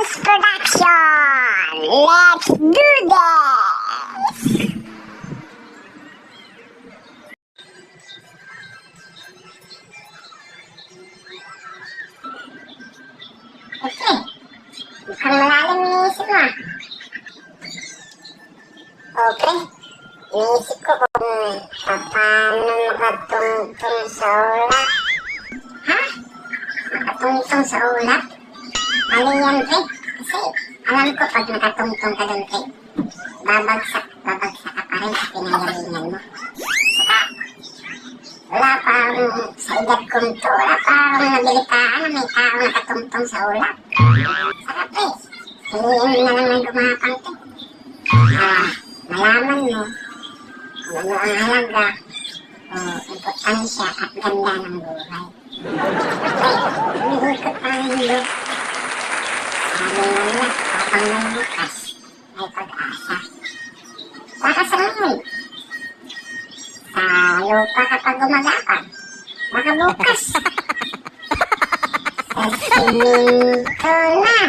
James Production! Let's do this! Okay, mukhang malalim yung isip mo. Okay, inisip ko kung paano makatungtong sa ulat. Ha? Makatungtong sa ulat? Mali yan, Pre. Kasi alam ko pag nakatungtong ka doon, Pre, babagsak ka pa rin sa pinagalingan mo. Saka, wala pa sa edad kong to, wala pa akong nabilitaan na may tao nakatungtong sa ulat. Saka, Pre, piliin na lang ng gumapang, Pre. Malaman mo kung ano ang halaga o importansya at ganda ng buhay. Pre, umiikot pa rin mundo. Sabi nga nila, habang may bukas, may pag-asa. Baka sa ngayon, sa lupa kapag gumagapang, baka bukas, sa simento na.